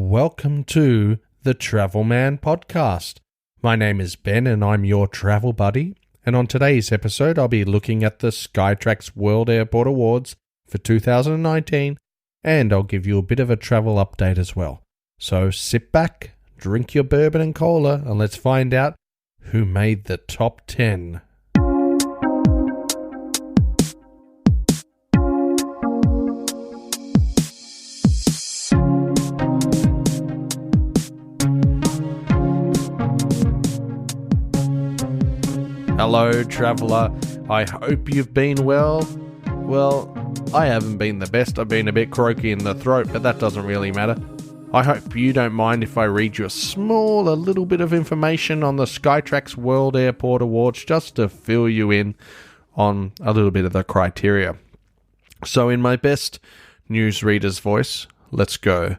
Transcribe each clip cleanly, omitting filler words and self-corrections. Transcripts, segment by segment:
welcome to the Travelman Podcast. My name is Ben and I'm your travel buddy, and on today's episode I'll be looking at the Skytrax World Airport Awards for 2019, and I'll give you a bit of a travel update as well. So sit back, drink your bourbon and cola, and let's find out who made the top 10. Hello, traveller. I hope you've been well. Well, I haven't been the best. I've been a bit croaky in the throat, but that doesn't really matter. I hope you don't mind if I read you a little bit of information on the Skytrax World Airport Awards, just to fill you in on a little bit of the criteria. So in my best newsreader's voice, let's go.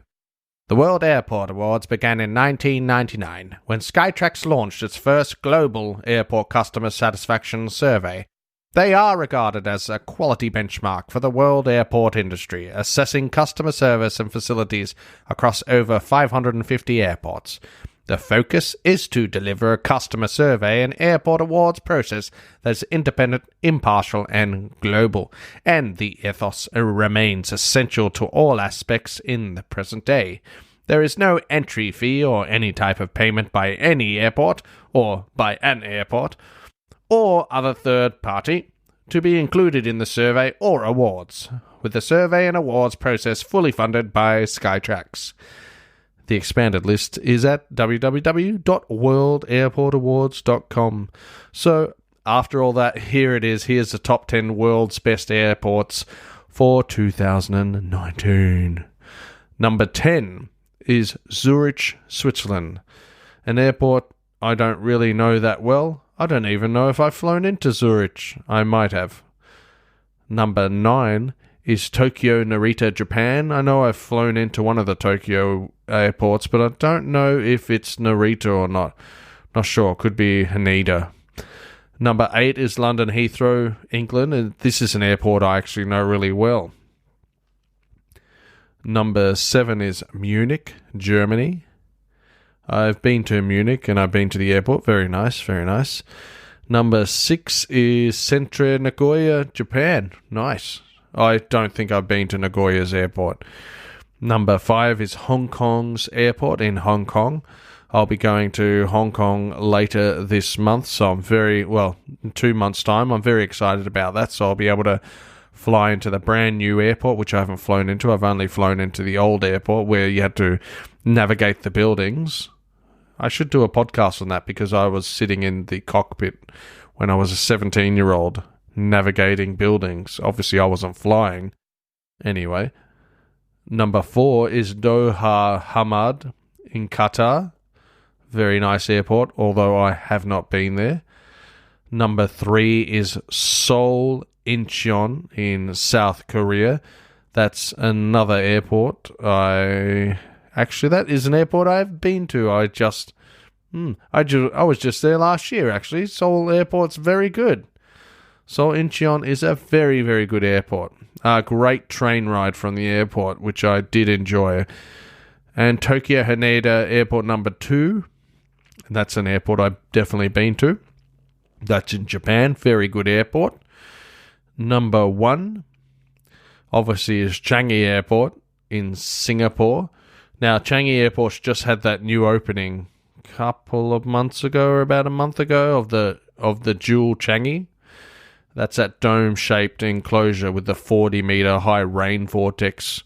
The World Airport Awards began in 1999, when Skytrax launched its first global airport customer satisfaction survey. They are regarded as a quality benchmark for the world airport industry, assessing customer service and facilities across over 550 airports. The focus is to deliver a customer survey and airport awards process that's independent, impartial, and global, and the ethos remains essential to all aspects in the present day. There is no entry fee or any type of payment by any airport, or by an airport, or other third party, to be included in the survey or awards, with the survey and awards process fully funded by Skytrax. The expanded list is at www.worldairportawards.com. So, after all that, here it is. Here's the top 10 world's best airports for 2019. Number 10 is Zurich, Switzerland. An airport I don't really know that well. I don't even know if I've flown into Zurich. I might have. Number 9 is Tokyo, Narita, Japan. I know I've flown into one of the Tokyo airports, but I don't know if it's Narita or not. Not sure. Could be Haneda. Number 8 is London Heathrow, England, and this is an airport I actually know really well. Number 7 is Munich, Germany. I've been to Munich and I've been to the airport. Very nice, very nice. Number 6 is Centrair, Nagoya, Japan. Nice. I don't think I've been to Nagoya's airport. Number 5 is Hong Kong's airport in Hong Kong. I'll be going to Hong Kong later this month, so in 2 months' time. I'm very excited about that, so I'll be able to fly into the brand new airport, which I haven't flown into. I've only flown into the old airport where you had to navigate the buildings. I should do a podcast on that because I was sitting in the cockpit when I was a 17-year-old navigating buildings. Obviously, I wasn't flying. Anyway, number 4 is Doha Hamad in Qatar. Very nice airport, although I have not been there. Number 3 is Seoul, Incheon in South Korea. That's another airport. That is an airport I've been to. I was just there last year, actually. Seoul Airport's very good. Seoul Incheon is a very, very good airport. A great train ride from the airport, which I did enjoy. And Tokyo Haneda Airport number 2. That's an airport I've definitely been to. That's in Japan. Very good airport. Number 1, obviously, is Changi Airport in Singapore. Now, Changi Airport's just had that new opening a couple of months ago, or about a month ago, of the dual Changi. That's that dome-shaped enclosure with the 40-metre high rain vortex.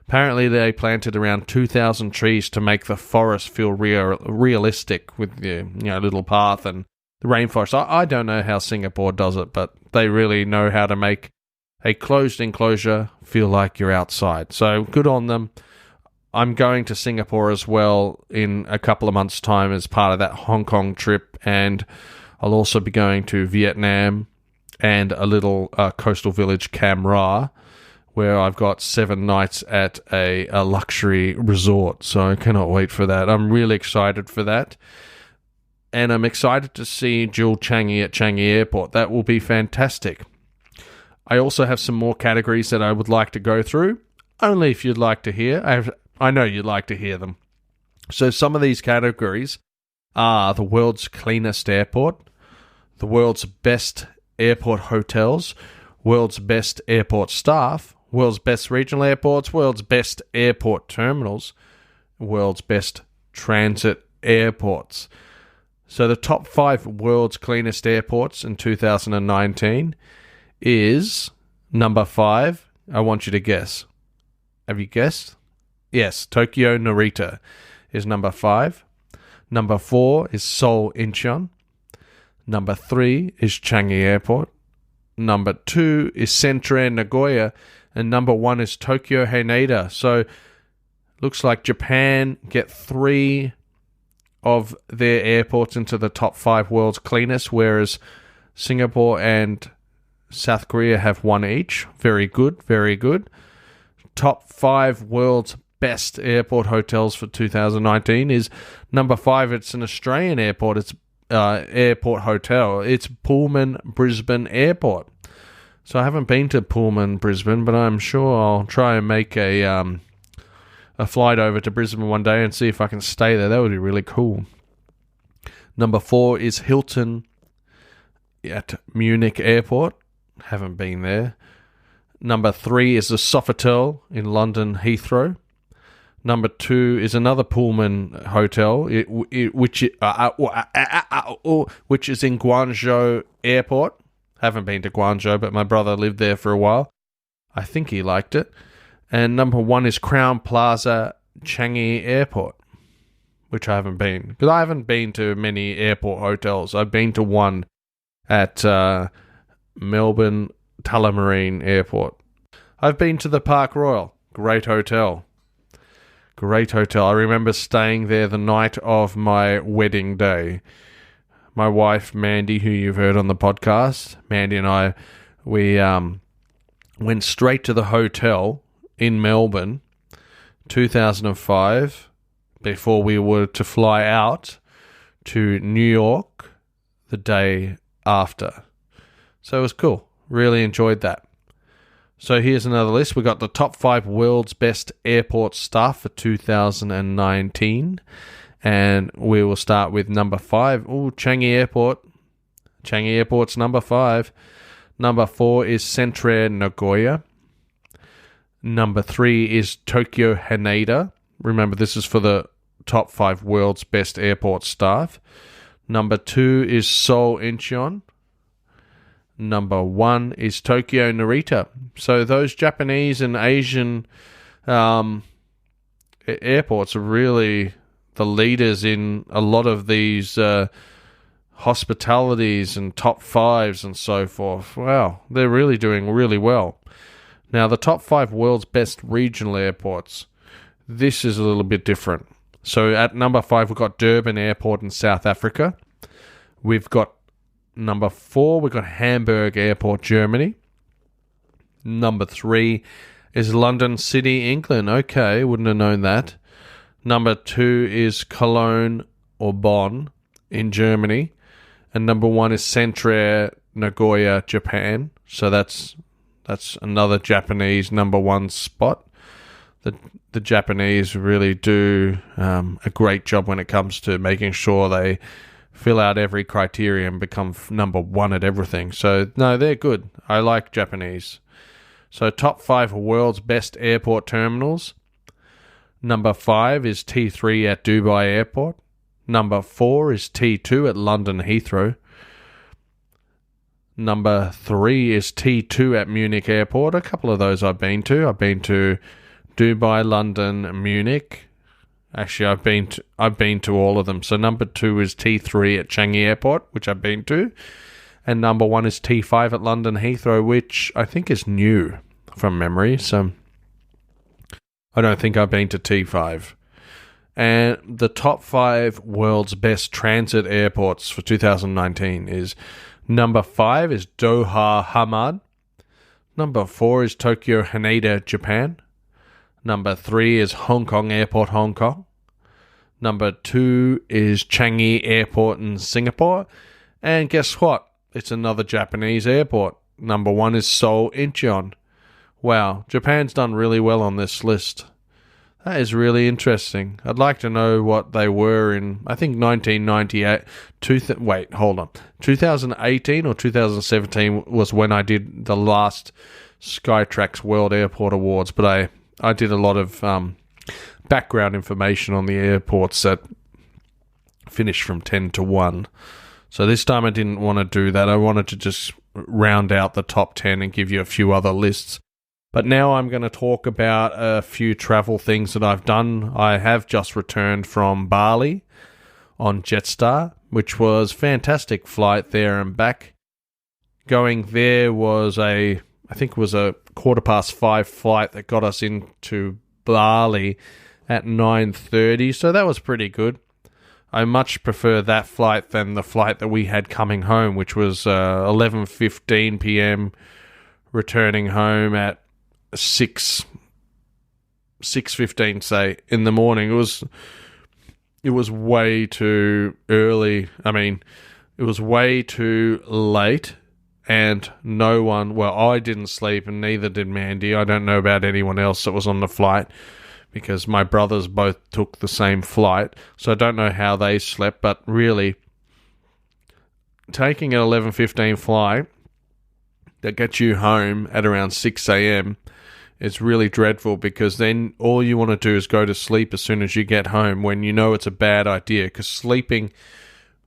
Apparently, they planted around 2,000 trees to make the forest feel realistic with the little path and the rainforest. I don't know how Singapore does it, but they really know how to make a closed enclosure feel like you're outside. So good on them. I'm going to Singapore as well in a couple of months' time as part of that Hong Kong trip, and I'll also be going to Vietnam and a little coastal village, Cam Ranh, where I've got 7 nights at a luxury resort. So I cannot wait for that. I'm really excited for that. And I'm excited to see Jewel Changi at Changi Airport. That will be fantastic. I also have some more categories that I would like to go through, only if you'd like to hear. I know you'd like to hear them. So some of these categories are the world's cleanest airport, the world's best airport hotels, world's best airport staff, world's best regional airports, world's best airport terminals, world's best transit airports. So the top 5 world's cleanest airports in 2019 is number 5. I want you to guess. Have you guessed? Yes, Tokyo Narita is number 5. Number 4 is Seoul Incheon. Number 3 is Changi Airport. Number 2 is Centrair Nagoya. And number 1 is Tokyo Haneda. So looks like Japan get 3 of their airports into the top 5 world's cleanest, whereas Singapore and South Korea have 1 each. Very good, very good. Top 5 world's best airport hotels for 2019 is number 5. It's an Australian airport. It's airport hotel. It's Pullman Brisbane Airport. So I haven't been to Pullman Brisbane, but I'm sure I'll try and make a flight over to Brisbane one day and see if I can stay there. That would be really cool. Number 4 is Hilton at Munich Airport. Haven't been there. Number 3 is the Sofitel in London Heathrow. Number 2 is another Pullman hotel, which is in Guangzhou Airport. Haven't been to Guangzhou, but my brother lived there for a while. I think he liked it. And number 1 is Crown Plaza Changi Airport, which I haven't been. Because I haven't been to many airport hotels. I've been to one at Melbourne Tullamarine Airport. I've been to the Park Royal. Great hotel. Great hotel. I remember staying there the night of my wedding day. My wife, Mandy, who you've heard on the podcast, Mandy and I, we went straight to the hotel in Melbourne, 2005, before we were to fly out to New York the day after. So it was cool. Really enjoyed that. So here's another list. We got the top 5 world's best airport staff for 2019. And we will start with number 5. Changi Airport. Changi Airport's number 5. Number 4 is Centrair Nagoya. Number 3 is Tokyo Haneda. Remember, this is for the top 5 world's best airport staff. Number 2 is Seoul Incheon. Number 1 is Tokyo Narita. So those Japanese and Asian airports are really the leaders in a lot of these hospitalities and top 5s and so forth. Wow, they're really doing really well. Now, the top 5 world's best regional airports. This is a little bit different. So at number 5, we've got Durban Airport in South Africa. We've got number 4, we've got Hamburg Airport, Germany. Number 3 is London City, England. Okay, wouldn't have known that. Number 2 is Cologne or Bonn in Germany. And number 1 is Centrair Nagoya, Japan. So that's another Japanese number 1 spot. The Japanese really do a great job when it comes to making sure they fill out every criteria and become number 1 at everything. So, no, they're good. I like Japanese. So, top 5 world's best airport terminals. Number 5 is T3 at Dubai Airport. Number 4 is T2 at London Heathrow. Number 3 is T2 at Munich Airport. A couple of those I've been to. I've been to Dubai, London, Munich. Actually, I've been to all of them. So number 2 is T3 at Changi Airport, which I've been to. And number 1 is T5 at London Heathrow, which I think is new from memory. So I don't think I've been to T5. And the top 5 world's best transit airports for 2019 is number 5 is Doha, Hamad. Number 4 is Tokyo Haneda, Japan. Number 3 is Hong Kong Airport, Hong Kong. Number 2 is Changi Airport in Singapore. And guess what? It's another Japanese airport. Number 1 is Seoul Incheon. Wow, Japan's done really well on this list. That is really interesting. I'd like to know what they were in, I think, 1998. 2018 or 2017 was when I did the last Skytrax World Airport Awards, but I did a lot of background information on the airports that finished from 10 to 1. So this time I didn't want to do that. I wanted to just round out the top 10 and give you a few other lists. But now I'm going to talk about a few travel things that I've done. I have just returned from Bali on Jetstar, which was a fantastic flight there and back. Going there was I think it was a 5:15 flight that got us into Bali at 9:30, so that was pretty good. I much prefer that flight than the flight that we had coming home, which was 11:15 p.m., returning home at 6:15, say, in the morning. It was way too early. I mean, it was way too late, and I didn't sleep, and neither did Mandy. I don't know about anyone else that was on the flight, because my brothers both took the same flight, so I don't know how they slept. But really, taking an 11:15 flight that gets you home at around 6 a.m. is really dreadful, because then all you want to do is go to sleep as soon as you get home, when you know it's a bad idea. Because sleeping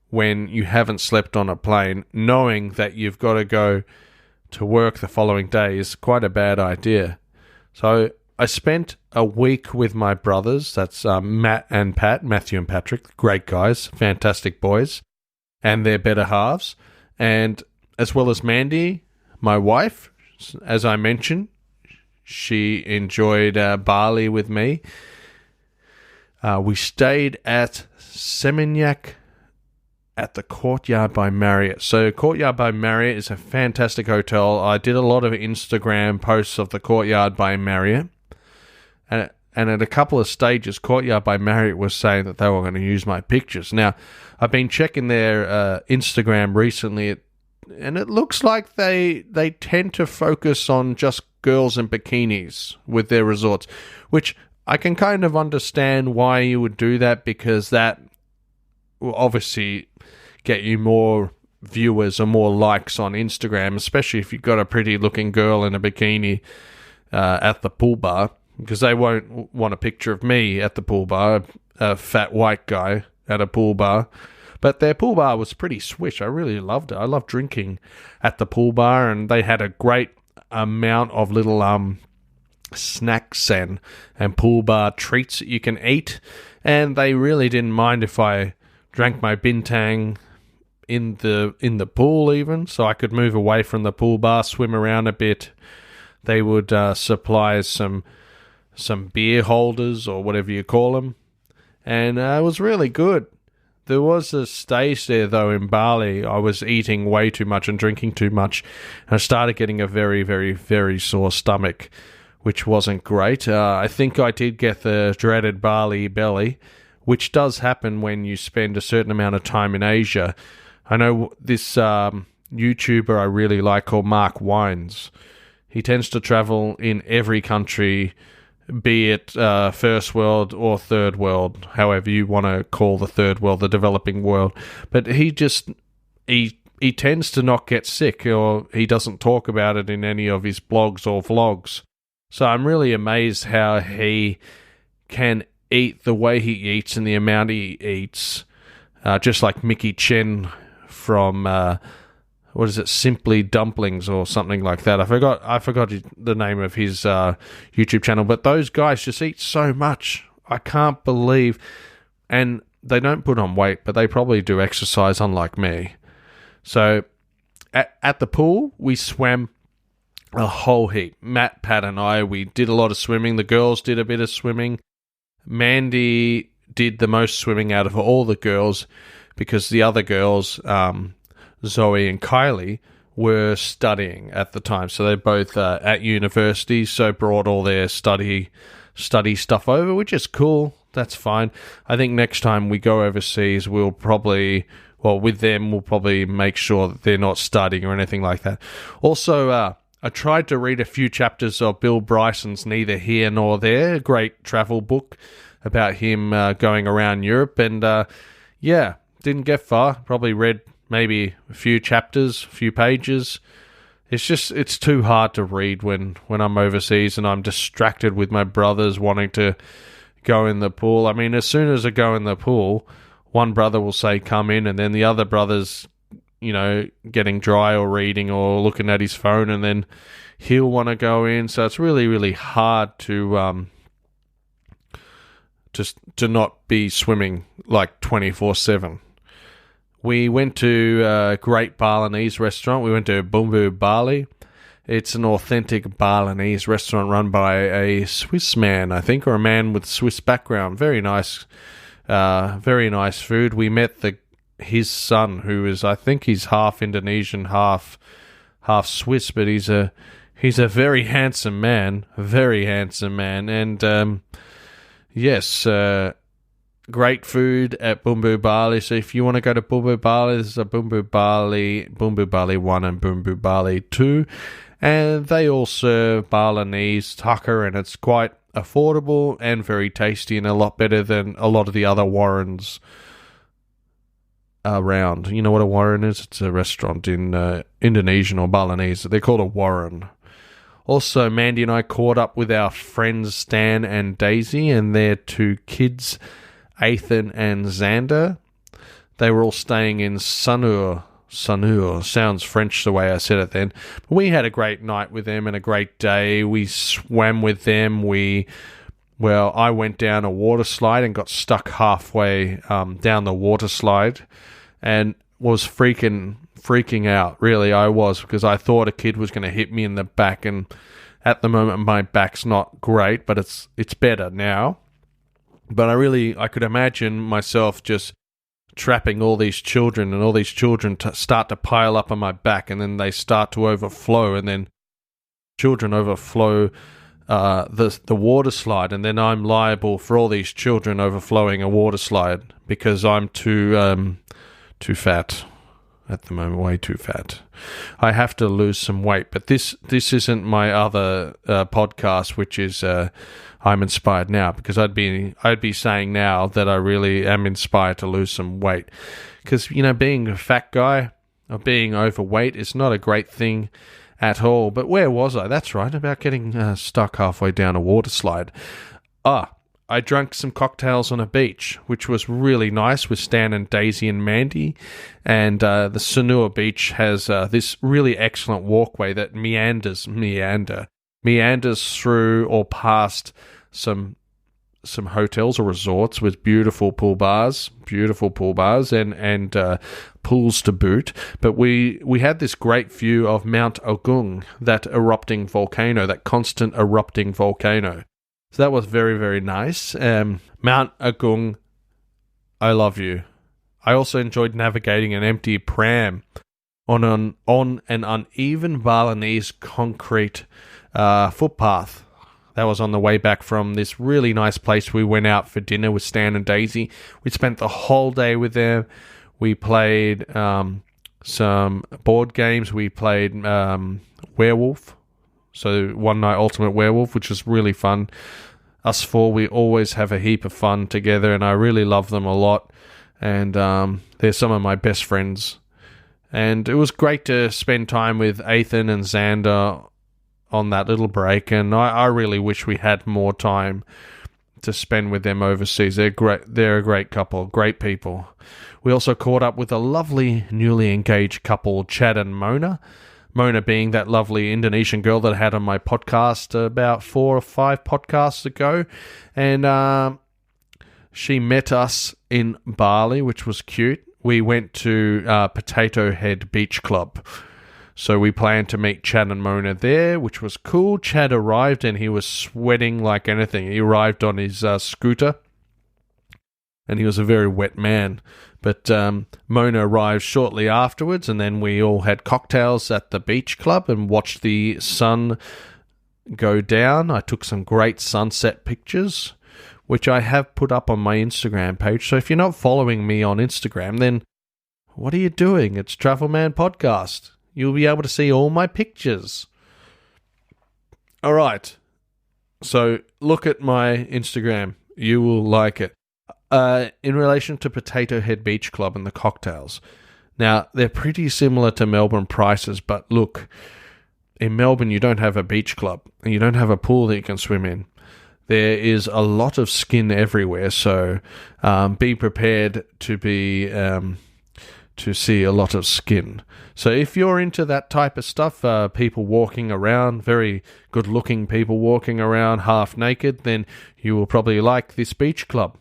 when you haven't slept on a plane, knowing that you've got to go to work the following day, is quite a bad idea. So I spent a week with my brothers. That's Matthew and Patrick, great guys, fantastic boys, and their better halves, and as well as Mandy, my wife. As I mentioned, she enjoyed Bali with me. We stayed at Seminyak at the Courtyard by Marriott. So Courtyard by Marriott is a fantastic hotel. I did a lot of Instagram posts of the Courtyard by Marriott. And at a couple of stages, Courtyard by Marriott was saying that they were going to use my pictures. Now, I've been checking their Instagram recently, and it looks like they tend to focus on just girls in bikinis with their resorts, which I can kind of understand why you would do that, because that will obviously get you more viewers or more likes on Instagram, especially if you've got a pretty looking girl in a bikini at the pool bar, because they won't want a picture of me at the pool bar, a fat white guy at a pool bar. But their pool bar was pretty swish. I really loved it. I love drinking at the pool bar, and they had a great amount of little snacks and pool bar treats that you can eat, and they really didn't mind if I drank my bintang in the pool even, so I could move away from the pool bar, swim around a bit. They would supply some beer holders or whatever you call them, and it was really good. There was a stage there, though, in Bali. I was eating way too much and drinking too much, and I started getting a very, very, very sore stomach, which wasn't great. I think I did get the dreaded Bali belly, which does happen when you spend a certain amount of time in Asia. I know this YouTuber I really like called Mark Wines. He tends to travel in every country, be it first world or third world, however you want to call the third world, the developing world. But he tends to not get sick, or he doesn't talk about it in any of his blogs or vlogs. So I'm really amazed how he can eat the way he eats and the amount he eats, just like Mickey Chen from Simply Dumplings or something like that. I forgot the name of his YouTube channel, but those guys just eat so much. I can't believe, and they don't put on weight, but they probably do exercise, unlike me. So at the pool, we swam a whole heap. Matt, Pat, and I, we did a lot of swimming. The girls did a bit of swimming. Mandy did the most swimming out of all the girls, because the other girls, Zoe and Kylie, were studying at the time. So they're both at university, so brought all their study stuff over, which is cool. That's fine. I think next time we go overseas, we'll probably make sure that they're not studying or anything like that. Also, I tried to read a few chapters of Bill Bryson's Neither Here Nor There, a great travel book about him going around Europe. And didn't get far. Probably read maybe a few chapters, a few pages. It's too hard to read when I'm overseas and I'm distracted with my brothers wanting to go in the pool. I mean, as soon as I go in the pool, one brother will say, come in, and then the other brother's, getting dry or reading or looking at his phone, and then he'll want to go in. So it's really, really hard to just to not be swimming like 24/7. We went to a great Balinese restaurant. We went to Bumbu Bali. It's an authentic Balinese restaurant run by a Swiss man, I think, or a man with Swiss background. Very nice food. We met his son, who is, I think he's half Indonesian, half Swiss, but he's a very handsome man, and yes, great food at Bumbu Bali. So if you want to go to Bumbu Bali, there's a Bumbu Bali 1 and Bumbu Bali 2, and they all serve Balinese tucker, and it's quite affordable and very tasty, and a lot better than a lot of the other warrens around. You know what a warren is? It's a restaurant in Indonesian or Balinese. They're called a warren. Also, Mandy and I caught up with our friends Stan and Daisy and their 2 kids, Ethan and Xander. They were all staying in Sanur. Sounds French the way I said it then. But we had a great night with them and a great day. We swam with them. I went down a water slide and got stuck halfway down the water slide and was freaking out. Really, I was, because I thought a kid was going to hit me in the back, and at the moment my back's not great, but it's better now. But I could imagine myself just trapping all these children, and all these children start to pile up on my back, and then they start to overflow, and then children overflow the water slide, and then I'm liable for all these children overflowing a water slide because I'm too fat at the moment, way too fat. I have to lose some weight, but this isn't my other podcast, which is I'm inspired now, because I'd be saying now that I really am inspired to lose some weight, because being a fat guy or being overweight is not a great thing at all. But where was I? That's right, about getting stuck halfway down a water slide. I drank some cocktails on a beach, which was really nice, with Stan and Daisy and Mandy. And the Sanur beach has this really excellent walkway that meanders through or past some hotels or resorts with beautiful pool bars and pools to boot. But we had this great view of Mount Agung, that erupting volcano, that constant erupting volcano. So that was very, very nice. Mount Agung, I love you. I also enjoyed navigating an empty pram on an uneven Balinese concrete footpath. That was on the way back from this really nice place. We went out for dinner with Stan and Daisy. We spent the whole day with them. We played some board games. We played Werewolf. So One Night Ultimate Werewolf, which is really fun. Us 4, we always have a heap of fun together, and I really love them a lot. And they're some of my best friends. And it was great to spend time with Ethan and Xander on that little break, and I really wish we had more time to spend with them overseas. They're great. They're a great couple, great people. We also caught up with a lovely newly engaged couple, Chad and Mona. Mona being that lovely Indonesian girl that I had on my podcast about 4 or 5 podcasts ago. And she met us in Bali, which was cute. We went to Potato Head Beach Club. So we planned to meet Chad and Mona there, which was cool. Chad arrived and he was sweating like anything. He arrived on his scooter, and he was a very wet man. But Mona arrived shortly afterwards, and then we all had cocktails at the beach club and watched the sun go down. I took some great sunset pictures, which I have put up on my Instagram page. So if you're not following me on Instagram, then what are you doing? It's Travelman Podcast. You'll be able to see all my pictures. All right. So look at my Instagram. You will like it. In relation to Potato Head Beach Club and the cocktails. Now, they're pretty similar to Melbourne prices, but look, in Melbourne you don't have a beach club and you don't have a pool that you can swim in. There is a lot of skin everywhere, so be prepared to see a lot of skin. So if you're into that type of stuff, people walking around, very good-looking people walking around half naked, then you will probably like this beach club.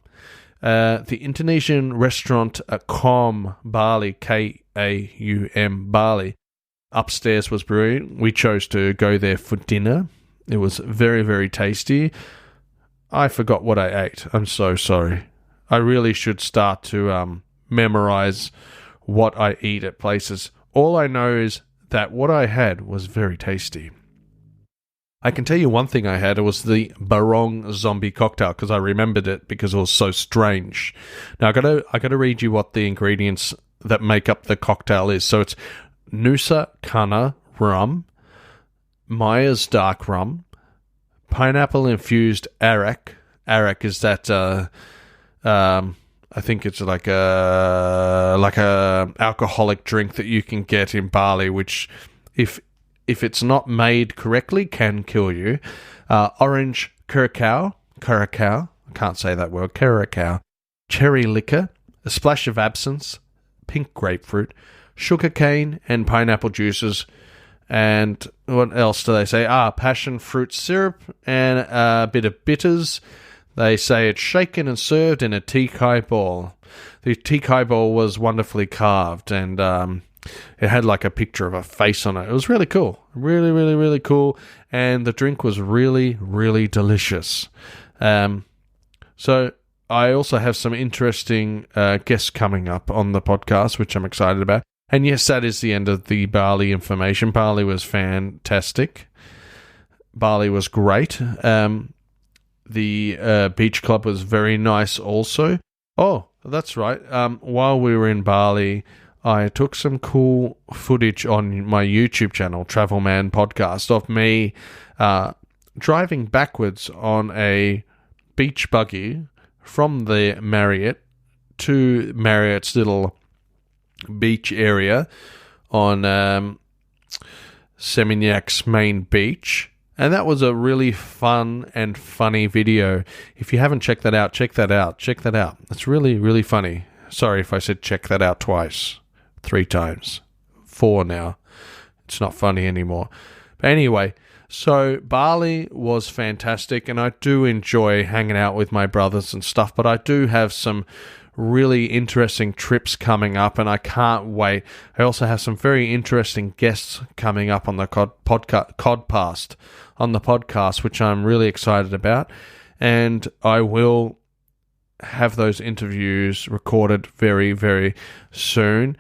The Indonesian restaurant Kaum Bali, Kaum Bali, upstairs was brilliant. We chose to go there for dinner. It was very, very tasty. I forgot what I ate. I'm so sorry. I really should start to memorize what I eat at places. All I know is that what I had was very tasty. I can tell you one thing I had. It was the Barong zombie cocktail because I remembered it because it was so strange. Now I gotta read you what the ingredients that make up the cocktail is. So it's Nusa Kana rum, Myers dark rum, pineapple infused arak. Arak is that I think it's like a alcoholic drink that you can get in Bali, which if it's not made correctly can kill you. Orange curacao, I can't say that word, curacao, cherry liquor, a splash of absinthe, pink grapefruit, sugarcane and pineapple juices. And what else do they say? Passion fruit syrup and a bit of bitters. They say it's shaken and served in a teakai bowl. The teakai bowl was wonderfully carved and it had like a picture of a face on it. It was really cool. Really, really, really cool. And the drink was really, really delicious. So I also have some interesting guests coming up on the podcast, which I'm excited about. And yes, that is the end of the Bali information. Bali was fantastic. Bali was great. The beach club was very nice also. Oh, that's right. While we were in Bali, I took some cool footage on my YouTube channel, Travelman Podcast, of me driving backwards on a beach buggy from the Marriott to Marriott's little beach area on Semignac's main beach. And that was a really fun and funny video. If you haven't checked that out, check that out. Check that out. It's really, really funny. Sorry if I said check that out twice, 3 times, 4 now. It's not funny anymore. But anyway, so Bali was fantastic, and I do enjoy hanging out with my brothers and stuff, but I do have some really interesting trips coming up, and I can't wait. I also have some very interesting guests coming up on the podcast, which I'm really excited about, and I will have those interviews recorded very, very soon.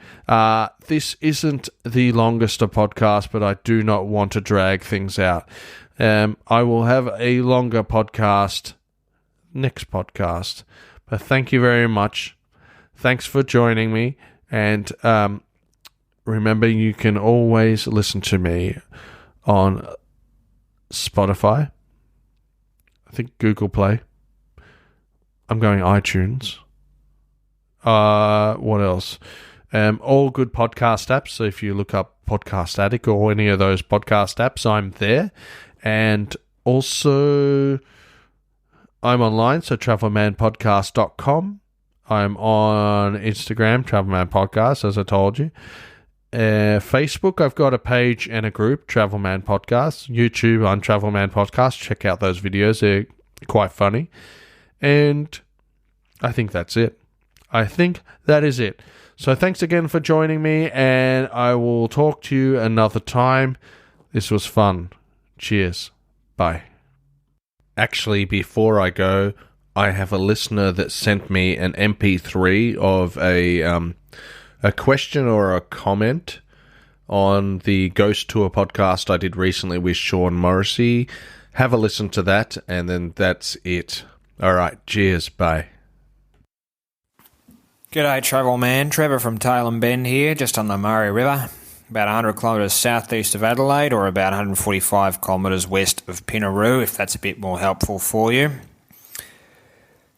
This isn't the longest of podcast, but I do not want to drag things out. I will have a longer podcast next podcast. But thank you very much. Thanks for joining me. And remember, you can always listen to me on Spotify. I think Google Play. I'm going iTunes. What else? All good podcast apps. So if you look up Podcast Addict or any of those podcast apps, I'm there. And also, I'm online, so travelmanpodcast.com. I'm on Instagram, Travelman Podcast, as I told you. Facebook, I've got a page and a group, Travelman Podcast. YouTube, on Travelman Podcast. Check out those videos. They're quite funny. And I think that's it. I think that is it. So thanks again for joining me, and I will talk to you another time. This was fun. Cheers. Bye. Actually, before I go, I have a listener that sent me an MP3 of a question or a comment on the Ghost Tour podcast I did recently with Sean Morrissey. Have a listen to that, and then that's it. All right, cheers, bye. G'day, Travel Man. Trevor from Tailem Bend here, just on the Murray River. about 100 kilometres southeast of Adelaide, or about 145 kilometres west of Pinaroo, if that's a bit more helpful for you.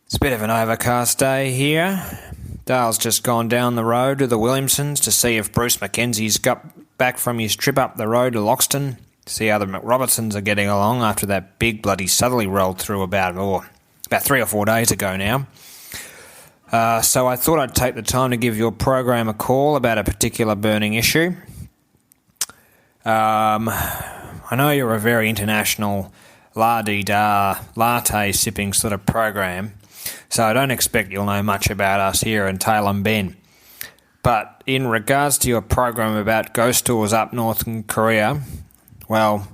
It's a bit of an overcast day here. Dale's just gone down the road to the Williamsons to see if Bruce Mackenzie's got back from his trip up the road to Loxton, to see how the McRobertsons are getting along after that big bloody southerly rolled through about 3 or 4 days ago now. So I thought I'd take the time to give your program a call about a particular burning issue. I know you're a very international la-dee-da, latte-sipping sort of program, so I don't expect you'll know much about us here in Tailem Bend. But in regards to your program about ghost tours up north in Korea, well,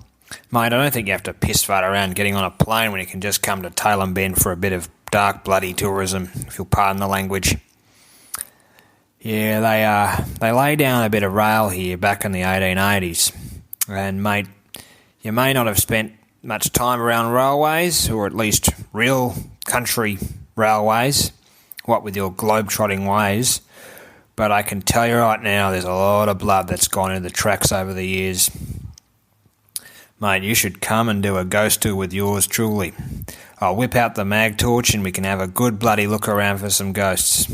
mate, I don't think you have to piss fart around getting on a plane when you can just come to Tailem Bend for a bit of dark bloody tourism, if you'll pardon the language. Yeah, they lay down a bit of rail here back in the 1880s. And, mate, you may not have spent much time around railways, or at least real country railways, what with your globe-trotting ways, but I can tell you right now there's a lot of blood that's gone into the tracks over the years. Mate, you should come and do a ghost tour with yours truly. I'll whip out the mag torch and we can have a good bloody look around for some ghosts.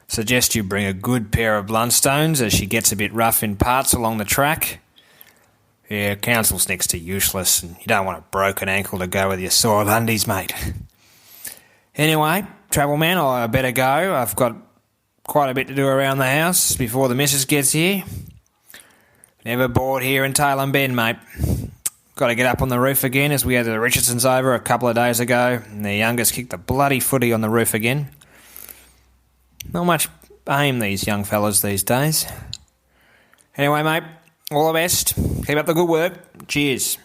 Suggest you bring a good pair of Blundstones as she gets a bit rough in parts along the track. Yeah, council's next to useless and you don't want a broken ankle to go with your soiled undies, mate. Anyway, Travelman, I better go. I've got quite a bit to do around the house before the missus gets here. Never bored here in Tailem Bend, mate. Got to get up on the roof again as we had the Richardsons over a couple of days ago and the youngest kicked the bloody footy on the roof again. Not much aim, these young fellas these days. Anyway, mate, all the best. Keep up the good work. Cheers.